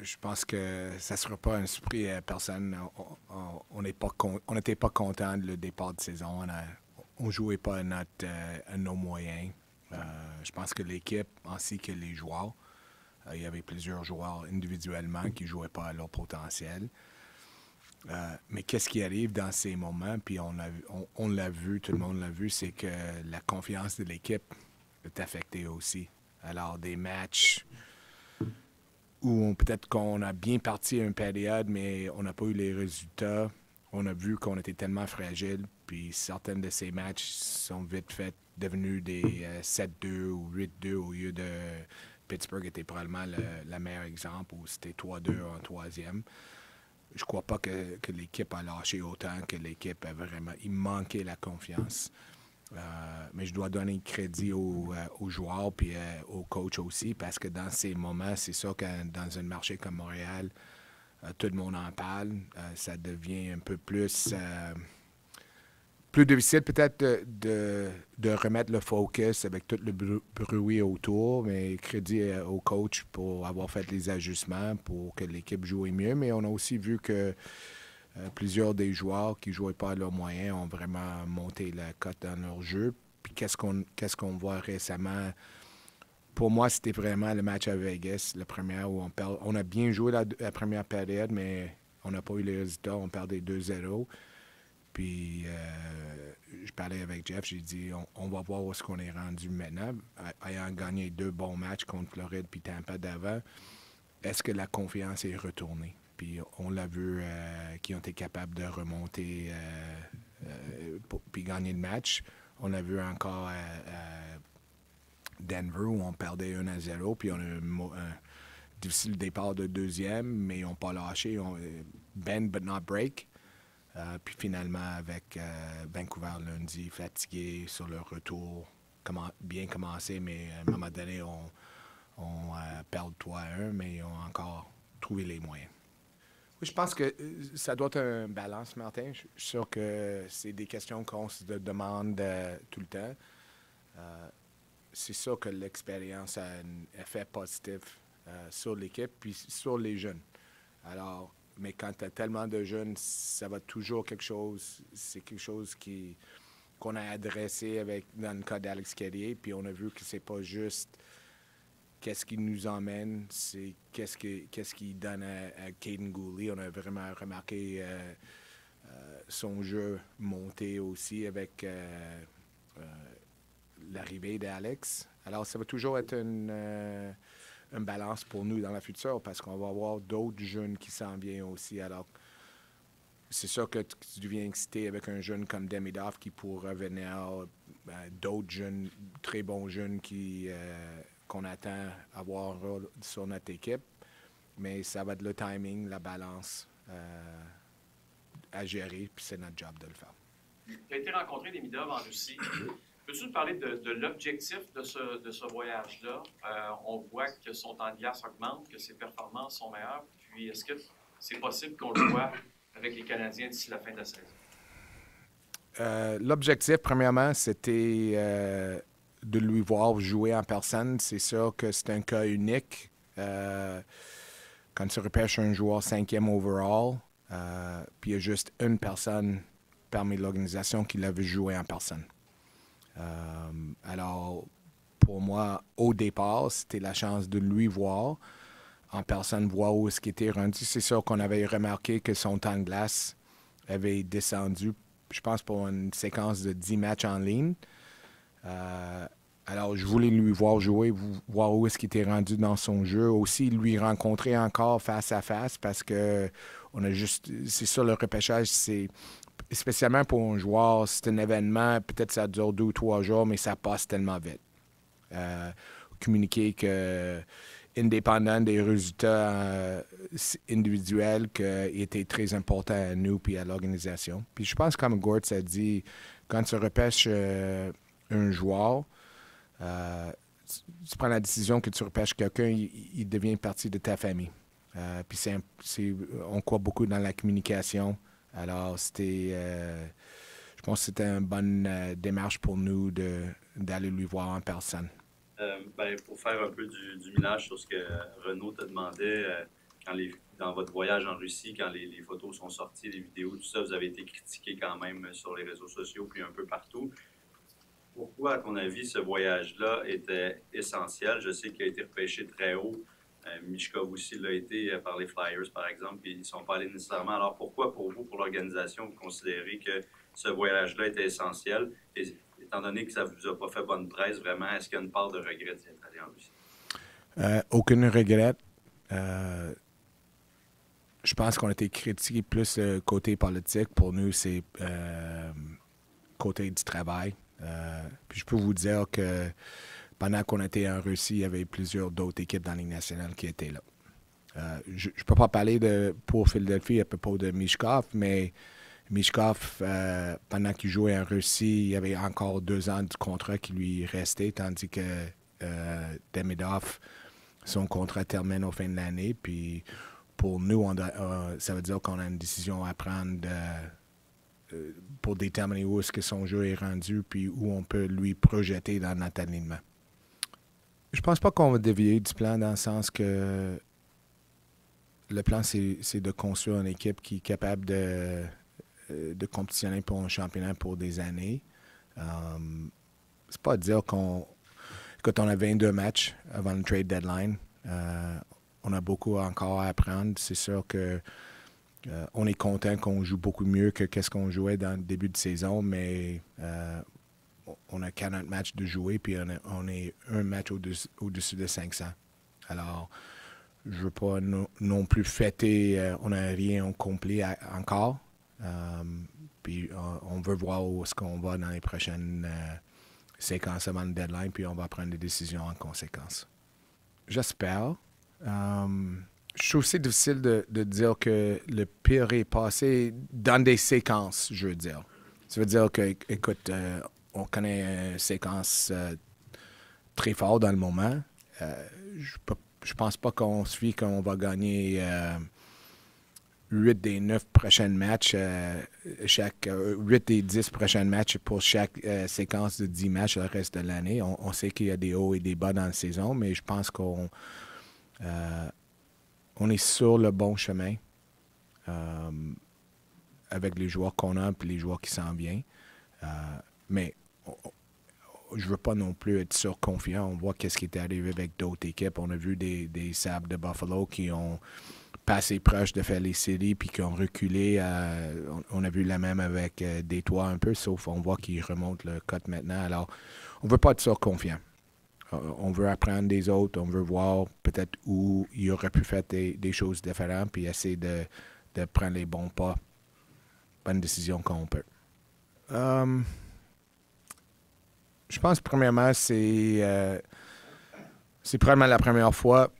je pense que ça ne sera pas un surpris à personne. On n'était pas content de le départ de saison. On ne jouait pas à nos moyens. Je pense que l'équipe ainsi que les joueurs, il y avait plusieurs joueurs individuellement qui ne jouaient pas à leur potentiel. Mais qu'est-ce qui arrive dans ces moments, puis on l'a vu, tout le monde l'a vu, c'est que la confiance de l'équipe est affectée aussi. Alors, des matchs où peut-être qu'on a bien parti une période, mais on n'a pas eu les résultats. On a vu qu'on était tellement fragile, puis certains de ces matchs sont vite fait devenus des 7-2 ou 8-2 au lieu de Pittsburgh était probablement le meilleur exemple où c'était 3-2 en troisième. Je crois pas que l'équipe a lâché autant que l'équipe a vraiment. Il manquait la confiance. Mais je dois donner crédit aux joueurs puis aux coachs aussi parce que dans ces moments, c'est sûr que dans un marché comme Montréal, tout le monde en parle. Ça devient un peu plus difficile peut-être de remettre le focus avec tout le bruit autour, mais crédit au coach pour avoir fait les ajustements pour que l'équipe joue mieux. Mais on a aussi vu que plusieurs des joueurs qui ne jouaient pas à leurs moyens ont vraiment monté la cote dans leur jeu. Puis qu'est-ce qu'on voit récemment? Pour moi, c'était vraiment le match à Vegas, le premier où on perd. On a bien joué la première période, mais on n'a pas eu les résultats. On perdait 2-0. Puis, je parlais avec Jeff, j'ai dit, on va voir où est-ce qu'on est rendu maintenant. Ayant gagné 2 bons matchs contre Floride puis Tampa d'avant, est-ce que la confiance est retournée? Puis, on l'a vu qu'ils ont été capables de remonter puis gagner le match. On l'a vu encore à Denver où on perdait 1-0, puis on a eu un difficile départ de deuxième, mais ils n'ont pas lâché. Bend but not break. Puis finalement, avec Vancouver lundi, fatigué sur le retour, bien commencé, mais à un moment donné, on perd 3-1, mais ils ont encore trouvé les moyens. Oui, je pense que ça doit être un balance, Martin. Je suis sûr que c'est des questions qu'on se demande tout le temps. C'est sûr que l'expérience a un effet positif sur l'équipe puis sur les jeunes. Alors, mais quand tu as tellement de jeunes, ça va toujours quelque chose. C'est quelque chose qu'on a adressé dans le cas d'Alex Carrier, puis on a vu que c'est pas juste qu'est-ce qui nous emmène, c'est qu'est-ce qui donne à Caden Gooley. On a vraiment remarqué son jeu monter aussi avec l'arrivée d'Alex. Alors, ça va toujours être une balance pour nous dans la future parce qu'on va avoir d'autres jeunes qui s'en viennent aussi. Alors, c'est sûr que tu deviens excité avec un jeune comme Demidov qui pourra venir, d'autres jeunes, très bons jeunes qu'on attend avoir sur notre équipe. Mais ça va être le timing, la balance à gérer, puis c'est notre job de le faire. Tu as été rencontré Demidov en Russie. Peux-tu nous parler de l'objectif de ce voyage-là? On voit que son temps de glace augmente, que ses performances sont meilleures. Puis, est-ce que c'est possible qu'on le voit avec les Canadiens d'ici la fin de la saison? L'objectif, premièrement, c'était de lui voir jouer en personne. C'est sûr que c'est un cas unique. Quand tu repêches un joueur 5e overall, puis il y a juste une personne parmi l'organisation qui l'a vu jouer en personne. Alors, pour moi, au départ, c'était la chance de lui voir en personne, voir où est-ce qu'il était rendu. C'est sûr qu'on avait remarqué que son temps de glace avait descendu, je pense, pour une séquence de 10 matchs en ligne. Alors, je voulais lui voir jouer, voir où est-ce qu'il était rendu dans son jeu. Aussi, lui rencontrer encore face à face parce que c'est sûr, le repêchage, c'est spécialement pour un joueur, c'est un événement, peut-être ça dure 2 ou 3 jours, mais ça passe tellement vite. Communiquer que, indépendant des résultats individuels, qu'il était très important à nous et à l'organisation. Puis je pense, comme Gord a dit, quand tu repêches un joueur, tu prends la décision que tu repêches quelqu'un, il devient partie de ta famille. Puis on croit beaucoup dans la communication. Alors, je pense que c'était une bonne démarche pour nous d'aller lui voir en personne. Pour faire un peu du ménage sur ce que Renaud te demandait, dans votre voyage en Russie, quand les photos sont sorties, les vidéos, tout ça, vous avez été critiqué quand même sur les réseaux sociaux puis un peu partout. Pourquoi, à ton avis, ce voyage-là était essentiel? Je sais qu'il a été repêché très haut. Michkov aussi l'a été par les Flyers, par exemple, puis ils ne sont pas allés nécessairement. Alors pourquoi, pour vous, pour l'organisation, vous considérez que ce voyage-là était essentiel? Et, étant donné que ça ne vous a pas fait bonne presse, vraiment, est-ce qu'il y a une part de regret d'être allé en Russie? Aucun regret. Je pense qu'on a été critiqué plus côté politique. Pour nous, c'est côté du travail. Puis je peux vous dire que pendant qu'on était en Russie, il y avait plusieurs d'autres équipes dans la Ligue nationale qui étaient là. Je ne peux pas parler pour Philadelphie à propos de Michkov, mais Michkov, pendant qu'il jouait en Russie, il y avait encore 2 ans du contrat qui lui restait, tandis que Demidov, son contrat termine au fin de l'année. Puis pour nous, ça veut dire qu'on a une décision à prendre pour déterminer où est-ce que son jeu est rendu, puis où on peut lui projeter dans notre alignement. Je pense pas qu'on va dévier du plan dans le sens que le plan, c'est de construire une équipe qui est capable de compétitionner pour un championnat pour des années. C'est pas à dire quand on a 22 matchs avant le trade deadline, on a beaucoup encore à apprendre. C'est sûr que on est content qu'on joue beaucoup mieux que qu'est-ce qu'on jouait dans le début de saison, mais on a 40 matchs de jouer, puis on est un match au-dessus de 500. Alors, je ne veux pas non plus fêter, on n'a rien complet encore. Puis on veut voir où est-ce qu'on va dans les prochaines séquences avant le deadline, puis on va prendre des décisions en conséquence. J'espère. Je trouve c'est difficile de dire que le pire est passé dans des séquences, je veux dire. Ça veut dire que, écoute, on connaît une séquence très forte dans le moment. Je pense pas qu'on se fie qu'on va gagner 8 des 9 prochains matchs, 8 des 10 prochains matchs pour chaque séquence de 10 matchs le reste de l'année. On sait qu'il y a des hauts et des bas dans la saison, mais je pense qu'on est sur le bon chemin avec les joueurs qu'on a et les joueurs qui s'en viennent. Mais je ne veux pas non plus être surconfiant. On voit qu'est-ce qui est arrivé avec d'autres équipes. On a vu des Sabres de Buffalo qui ont passé proche de faire les séries puis qui ont reculé. On a vu la même avec Détroit un peu, sauf on voit qu'ils remontent le cote maintenant. Alors, on ne veut pas être surconfiant. On veut apprendre des autres. On veut voir peut-être où il aurait pu faire des choses différentes puis essayer de prendre les bons pas, bonnes décisions quand on peut. Je pense, premièrement, c'est probablement la première fois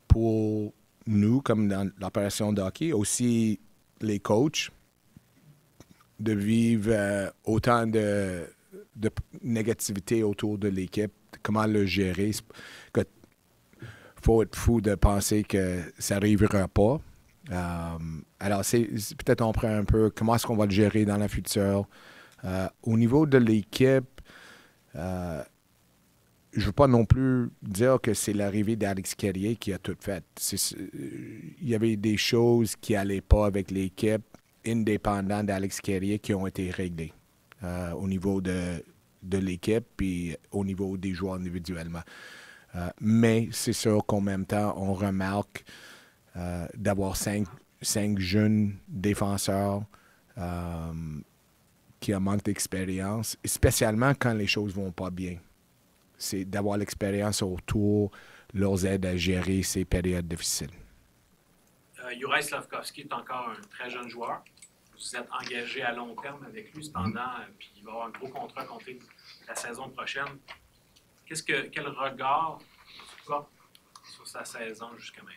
pour nous, comme dans l'opération de hockey, aussi les coachs, de vivre autant de négativité autour de l'équipe, comment le gérer. Il faut être fou de penser que ça n'arrivera pas. Alors, c'est peut-être on prend un peu comment est-ce qu'on va le gérer dans le futur. Au niveau de l'équipe, je ne veux pas non plus dire que c'est l'arrivée d'Alex Carrier qui a tout fait. Il y avait des choses qui n'allaient pas avec l'équipe, indépendant d'Alex Carrier, qui ont été réglées au niveau de l'équipe et au niveau des joueurs individuellement. Mais c'est sûr qu'en même temps, on remarque d'avoir cinq jeunes défenseurs qui ont manque d'expérience, spécialement quand les choses ne vont pas bien. C'est d'avoir l'expérience autour, leur aide à gérer ces périodes difficiles. Juraj Slafkovský est encore un très jeune joueur. Vous êtes engagé à long terme avec lui, cependant, puis il va avoir un gros contrat compté la saison prochaine. Quel regard tu portes sur sa saison jusqu'à maintenant?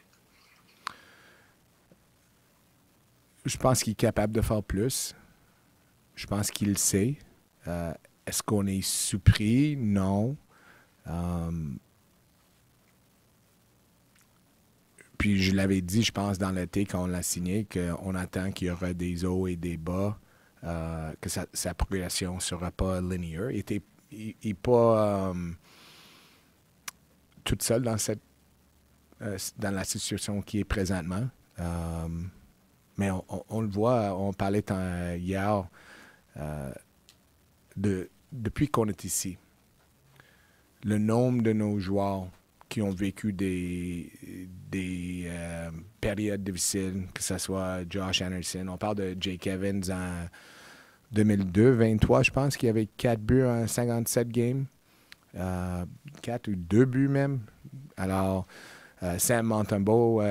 Je pense qu'il est capable de faire plus. Je pense qu'il le sait. Est-ce qu'on est surpris? Non. Puis je l'avais dit, je pense, dans l'été, quand on l'a signé, qu'on attend qu'il y aura des hauts et des bas, que sa progression ne sera pas linéaire. Il n'est pas tout seul dans cette dans la situation qui est présentement. Mais on le voit, on parlait hier, depuis qu'on est ici, le nombre de nos joueurs qui ont vécu des périodes difficiles, que ce soit Josh Anderson. On parle de Jake Evans en 2023, je pense, qui avait 4 buts en 57 games. 4 ou 2 buts même. Alors, Sam Montembeault,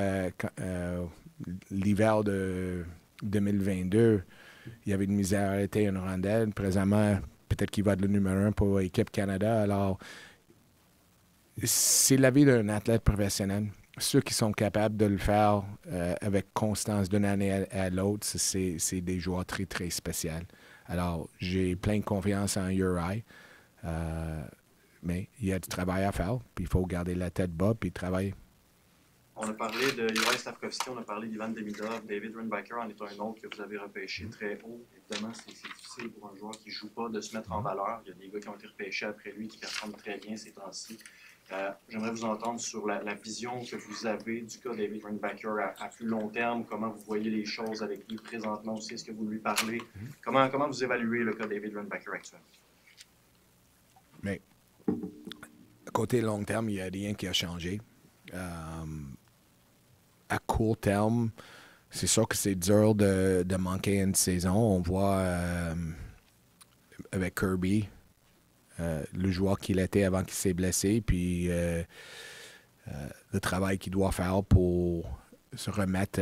l'hiver de 2022, il avait une misère à arrêter une rondelle. Présentement, peut-être qu'il va être le numéro 1 pour l'équipe Canada. Alors, c'est la vie d'un athlète professionnel. Ceux qui sont capables de le faire avec constance d'une année à l'autre, c'est des joueurs très, très spéciaux. Alors, j'ai plein de confiance en Uri. Mais il y a du travail à faire, puis il faut garder la tête bas, puis travailler. On a parlé de Juraj Slafkovský, on a parlé d'Ivan Demidov, David Rundbacker en est un autre que vous avez repêché très haut. Évidemment, c'est difficile pour un joueur qui ne joue pas de se mettre en valeur. Il y a des gars qui ont été repêchés après lui qui performent très bien ces temps-ci. J'aimerais vous entendre sur la vision que vous avez du cas David Rundbacker à plus long terme, comment vous voyez les choses avec lui présentement aussi, est-ce que vous lui parlez? Comment vous évaluez le cas David Rundbacker actuellement? Mais côté long terme, il n'y a rien qui a changé. À court terme, c'est sûr que c'est dur de manquer une saison. On voit avec Kirby, le joueur qu'il était avant qu'il s'est blessé, puis le travail qu'il doit faire pour se remettre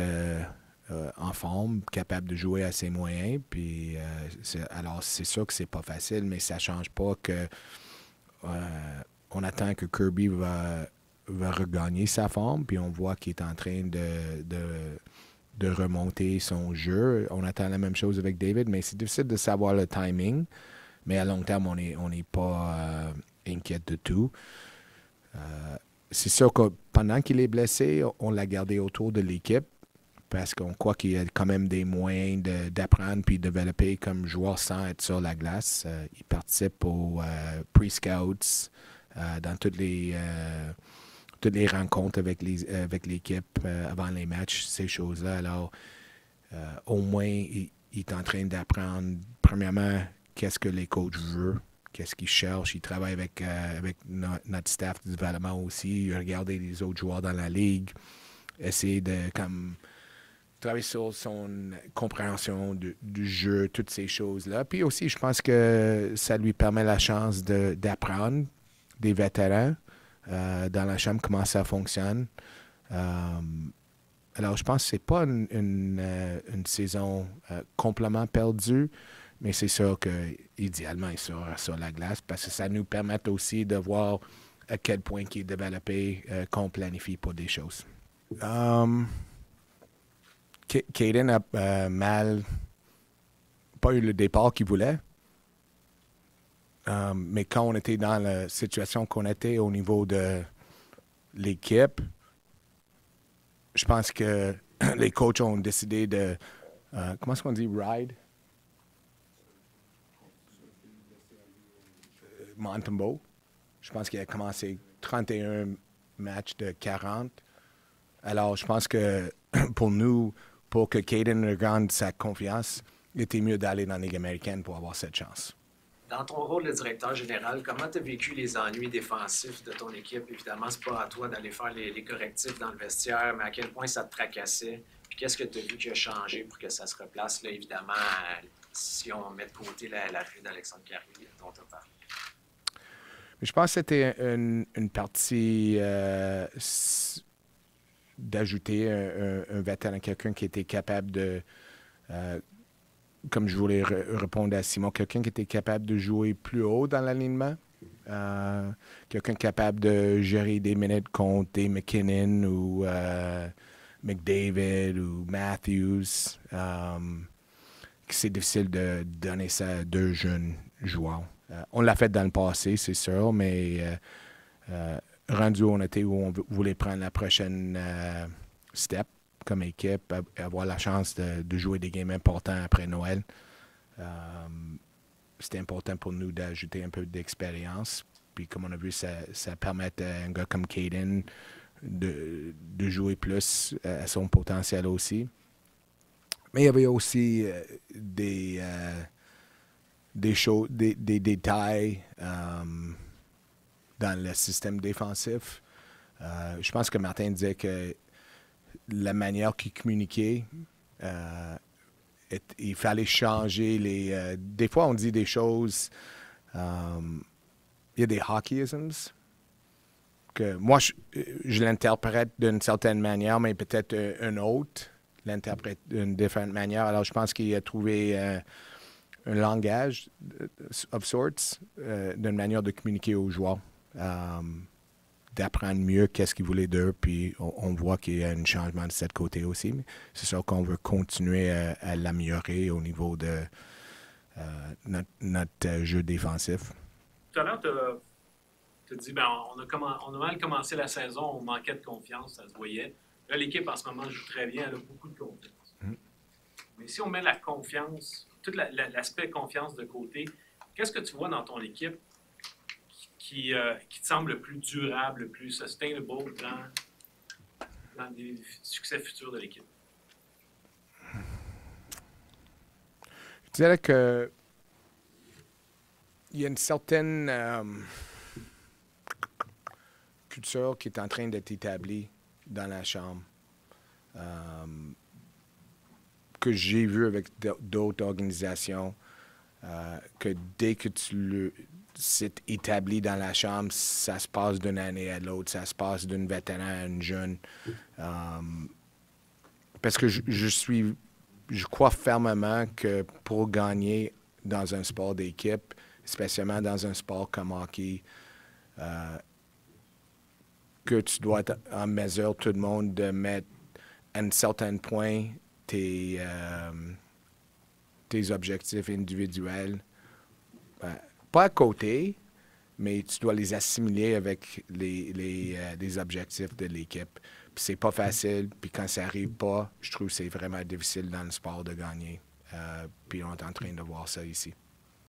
en forme, capable de jouer à ses moyens. Puis, alors, c'est sûr que c'est pas facile, mais ça ne change pas que on attend que Kirby va regagner sa forme, puis on voit qu'il est en train de remonter son jeu. On attend la même chose avec David, mais c'est difficile de savoir le timing. Mais à long terme, on n'est pas inquiète de tout. C'est sûr que pendant qu'il est blessé, on l'a gardé autour de l'équipe parce qu'on croit qu'il y a quand même des moyens d'apprendre puis de développer comme joueur sans être sur la glace. Il participe aux pre-scouts dans toutes les rencontres avec l'équipe avant les matchs, ces choses-là. Alors, au moins, il est en train d'apprendre, premièrement, qu'est-ce que les coachs veulent, qu'est-ce qu'ils cherchent. Il travaille avec notre staff de développement aussi. Il regarde les autres joueurs dans la ligue, essayer de travailler sur son compréhension du jeu, toutes ces choses-là. Puis aussi, je pense que ça lui permet la chance d'apprendre des vétérans dans la chambre comment ça fonctionne. Alors, je pense que ce n'est pas une saison complètement perdue, mais c'est sûr qu'idéalement, il sera sur la glace parce que ça nous permet aussi de voir à quel point il est développé, qu'on planifie pour des choses. Caden a pas eu le départ qu'il voulait. Mais quand on était dans la situation qu'on était au niveau de l'équipe, je pense que les coachs ont décidé de... comment est-ce qu'on dit? Ride? Montembeault. Je pense qu'il a commencé 31 matchs de 40. Alors, je pense que pour nous, pour que Caden regagne sa confiance, il était mieux d'aller dans la Ligue américaine pour avoir cette chance. Dans ton rôle de directeur général, comment tu as vécu les ennuis défensifs de ton équipe? Évidemment, c'est pas à toi d'aller faire les correctifs dans le vestiaire, mais à quel point ça te tracassait? Puis qu'est-ce que tu as vu qui a changé pour que ça se replace? Là, évidemment, si on met de côté la rue d'Alexandre Carrier dont tu as parlé. Je pense que c'était une partie d'ajouter un vétéran, quelqu'un qui était capable de... comme je voulais répondre à Simon, quelqu'un qui était capable de jouer plus haut dans l'alignement, quelqu'un capable de gérer des minutes contre des McKinnon ou McDavid ou Matthews. C'est difficile de donner ça à deux jeunes joueurs. On l'a fait dans le passé, c'est sûr, mais rendu où on était, où on voulait prendre la prochaine step, comme équipe, avoir la chance de jouer des games importants après Noël. C'était important pour nous d'ajouter un peu d'expérience. Puis comme on a vu, ça permet à un gars comme Caden, de jouer plus à son potentiel aussi. Mais il y avait aussi des détails dans le système défensif. Je pense que Martin disait que la manière qu'il communiquait, il fallait changer les... des fois, on dit des choses... il y a des hockeyisms que moi, je l'interprète d'une certaine manière, mais peut-être un autre l'interprète d'une différente manière. Alors, je pense qu'il a trouvé un langage of sorts, d'une manière de communiquer aux joueurs, d'apprendre mieux qu'est-ce qu'il voulait d'eux, puis on voit qu'il y a un changement de ce côté aussi. Mais c'est sûr qu'on veut continuer à l'améliorer au niveau de notre jeu défensif. Tout à l'heure, tu as dit on a mal commencé la saison, on manquait de confiance, ça se voyait. Là, l'équipe en ce moment joue très bien, elle a beaucoup de confiance. Mais si on met la confiance, tout l'aspect confiance de côté, qu'est-ce que tu vois dans ton équipe qui te semble le plus durable, le plus sustainable dans les succès futurs de l'équipe? Je dirais que il y a une certaine culture qui est en train d'être établie dans la chambre, que j'ai vu avec d'autres organisations, que dès que c'est établi dans la chambre, ça se passe d'une année à l'autre, ça se passe d'une vétéran à une jeune. Parce que je crois fermement que pour gagner dans un sport d'équipe, spécialement dans un sport comme hockey, que tu dois être en mesure, tout le monde, de mettre à un certain point tes objectifs individuels. Pas à côté, mais tu dois les assimiler avec les objectifs de l'équipe. Puis c'est pas facile, puis quand ça arrive pas, je trouve que c'est vraiment difficile dans le sport de gagner. Puis on est en train de voir ça ici.